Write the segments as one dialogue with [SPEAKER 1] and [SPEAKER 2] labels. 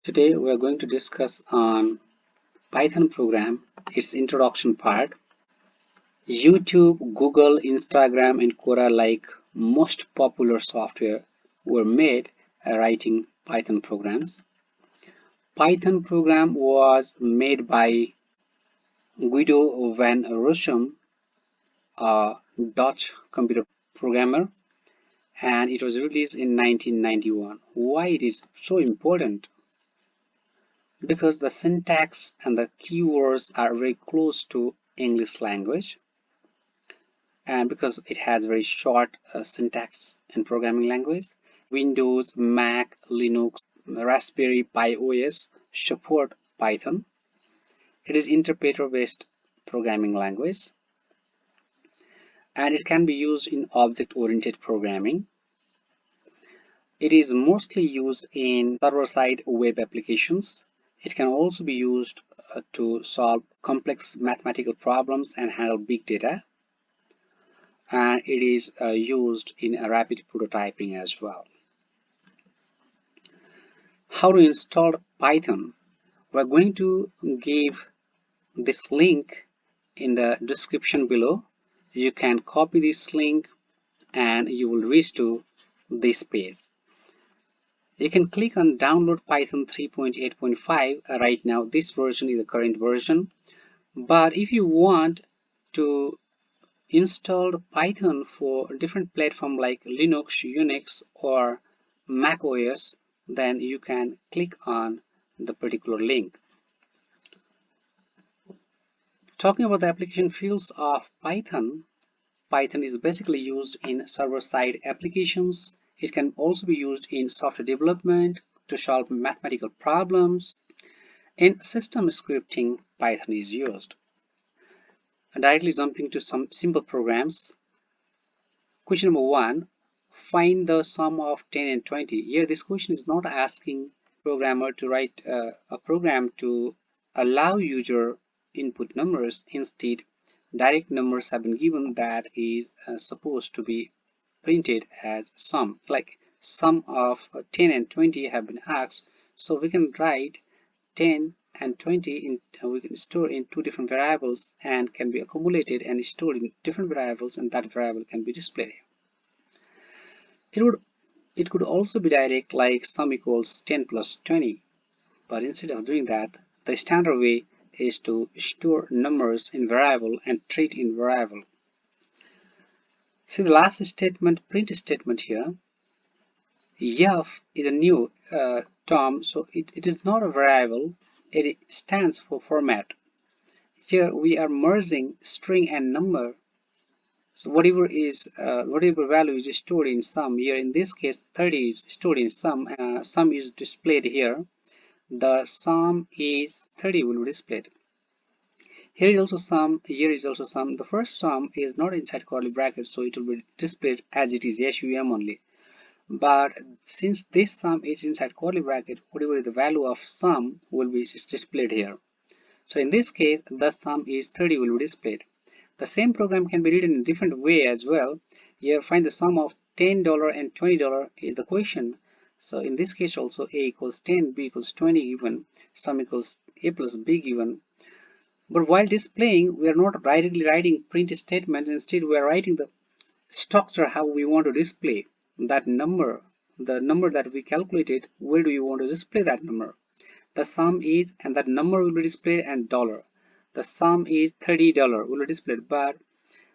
[SPEAKER 1] Today we are going to discuss on Python program, its introduction part. YouTube, Google, Instagram and Quora, like most popular software, were made writing Python programs. Python program was made by Guido van Rossum, a Dutch computer programmer, and it was released in 1991. Why it is so important? Because the syntax and the keywords are very close to English language, and because it has very short syntax and programming language. Windows, Mac, Linux, Raspberry Pi OS support Python. It is interpreter based programming language, and it can be used in object oriented programming. It is mostly used in server-side web applications. It can also be used to solve complex mathematical problems and handle big data. And it is used in rapid prototyping as well. How to install Python? We're going to give this link in the description below. You can copy this link and you will reach to this page. You can click on download Python 3.8.5. Right now this version is the current version, but if you want to install Python for different platform like Linux, Unix or Mac OS, then you can click on the particular link. Talking about the application fields of Python, Python is basically used in server-side applications. It can also be used in software development to solve mathematical problems. In system scripting, Python is used. Directly jumping to some simple programs. Question number 1, find the sum of 10 and 20. Here this question is not asking programmer to write a program to allow user input numbers. Instead, direct numbers have been given that is supposed to be printed as sum, like sum of 10 and 20 have been asked, so we can write 10 and 20 in we can store in two different variables and can be accumulated and stored in different variables, and that variable can be displayed. It could also be direct, like sum equals 10 plus 20, but instead of doing that, the standard way is to store numbers in variable and treat in variable. See the last statement, print statement here. F is a new term, so it is not a variable. It stands for format. Here we are merging string and number. So whatever value is stored in sum. Here in this case, 30 is stored in sum. Sum is displayed here. The sum is 30 will be displayed. Here is also sum. Here is also sum. The first sum is not inside curly brackets, so it will be displayed as it is SUM only. But since this sum is inside curly bracket, whatever the value of sum will be displayed here. So in this case, the sum is 30 will be displayed. The same program can be written in a different way as well. Here, find the sum of $10 and $20 is the question. So in this case also, A equals 10, B equals 20 given, sum equals A plus B given. But while displaying, we are not directly writing print statements. Instead, we are writing the structure how we want to display that number, the number that we calculated. Where do you want to display that number? The sum is, and that number will be displayed, and dollar. The sum is $30 will be displayed, but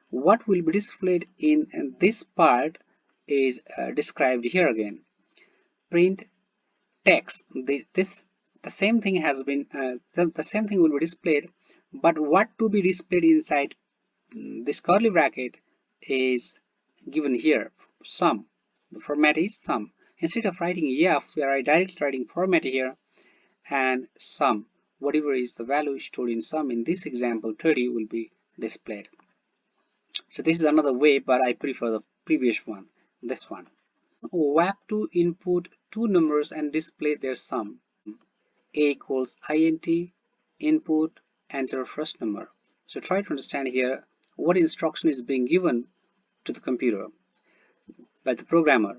[SPEAKER 1] what will be displayed in this part is described here again. Print text. The same thing has been the same thing will be displayed, but what to be displayed inside this curly bracket is given here. Sum. The format is sum. Instead of writing F, we are directly writing format here, and sum. Whatever is the value stored in sum, in this example 30 will be displayed. So this is another way, but I prefer the previous one, this one. WAP to input two numbers and display their sum. A equals int, input, enter first number. So try to understand here what instruction is being given to the computer by the programmer.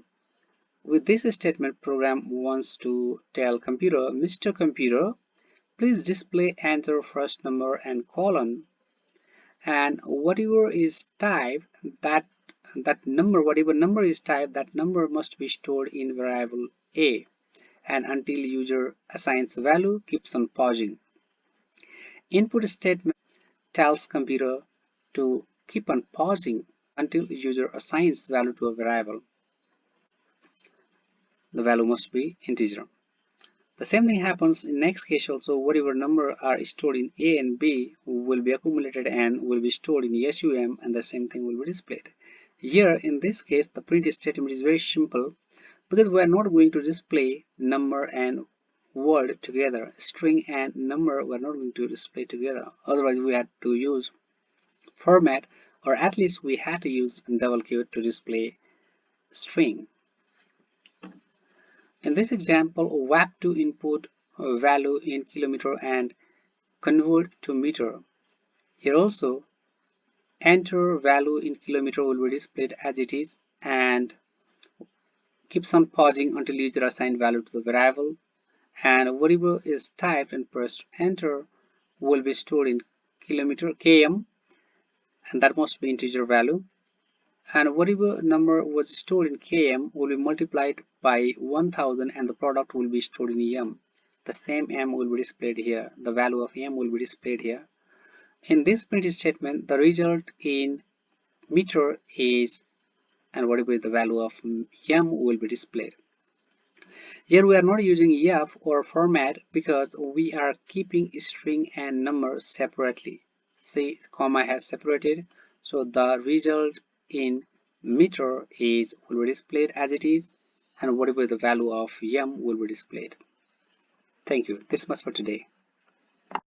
[SPEAKER 1] With this statement, program wants to tell computer, Mr. Computer, please display enter first number and colon, and whatever is typed, whatever number is typed, that number must be stored in variable a, and until user assigns value, keeps on pausing. Input statement tells computer to keep on pausing until user assigns value to a variable. The value must be integer. The same thing happens in next case also. Whatever number are stored in A and B will be accumulated and will be stored in SUM, and the same thing will be displayed. Here in this case, the print statement is very simple because we are not going to display number and word together. String and number we are not going to display together. Otherwise we had to use format, or at least we had to use double quote to display string. In this example, WAP to input value in kilometer and convert to meter. Here also, enter value in kilometer will be displayed as it is and keeps on pausing until user assign value to the variable, and whatever is typed and pressed enter will be stored in kilometer km, and that must be integer value, and whatever number was stored in km will be multiplied by 1000 and the product will be stored in em. The same m will be displayed here. The value of m will be displayed here. In this print statement, the result in meter is, and whatever is the value of m will be displayed. Here we are not using f or format because we are keeping string and number separately. See, comma has separated, so the result in meter is will be displayed as it is, and whatever the value of m will be displayed. Thank you. This much for today.